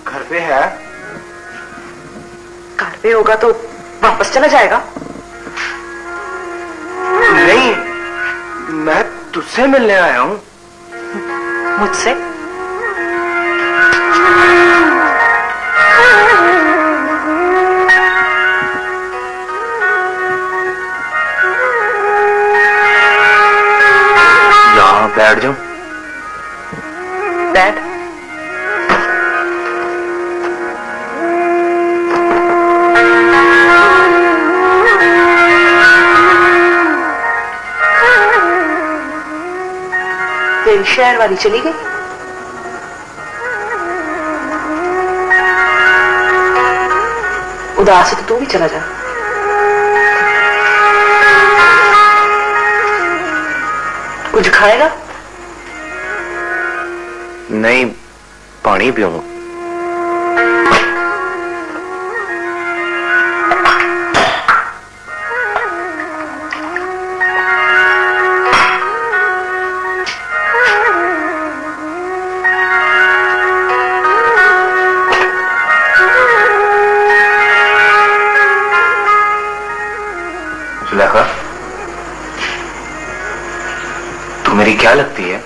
घर पे है। घर पे होगा तो वापस चला जाएगा। नहीं, मैं तुझसे मिलने आया हूं। मुझसे? यहाँ बैठ जाऊं? बैठ। तेरी शहर वाली चली गई? उदास है तो तू भी चला जा। कुछ खाएगा? नहीं, पानी पीऊंगा। जुलेखा, तू मेरी क्या लगती है?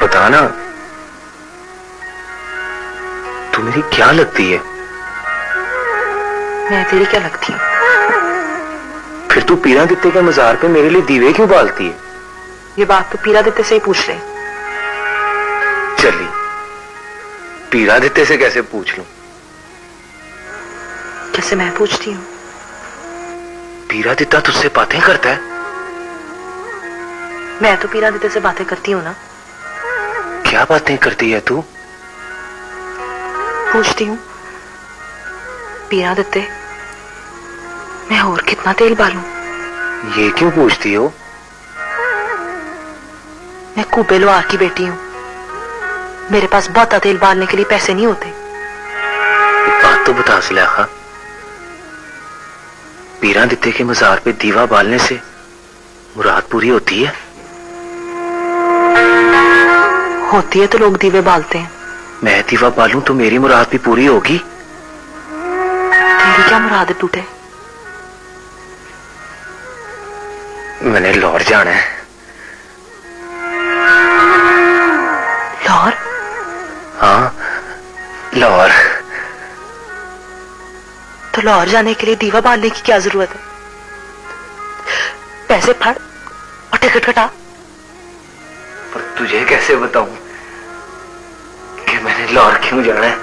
बताना, तू मेरी क्या लगती है? मैं तेरी क्या लगती हूँ? फिर तू पीरा दित्ते के मजार पे मेरे लिए दीवे क्यों बालती है? ये बात तो पीरा दित्ते से ही पूछ ले। चली, पीरा दित्ते से कैसे पूछ लूं? जैसे मैं पूछती हूँ। पीरा दित्ता तुझसे बातें करता है? मैं तो पीरा दित्ते से बातें करती हूँ ना। क्या बातें करती है तू? पूछती हूँ, पीरा दित्ते, मैं और कितना तेल बालूं? ये क्यों पूछती हो? मैं कूबे लोहार की बेटी हूँ, मेरे पास बहुता तेल बालने के लिए पैसे नहीं होते। एक बात तो बता जुलेखा, पीरा दित्ते के मजार पे दीवा बालने से मुराद पूरी होती है? होती है तो लोग दीवे बालते हैं। मैं दीवा बालूं तो मेरी मुराद भी पूरी होगी। तेरी क्या मुराद है टूटे? मैंने लाहौर जाना है। लाहौर? हाँ, लाहौर। तो लाहौर जाने के लिए दीवा बालने की क्या जरूरत है? पैसे फड़ और टिकट कटा। पर तुझे कैसे बताऊं कि मैंने लाहौर क्यों जाना है?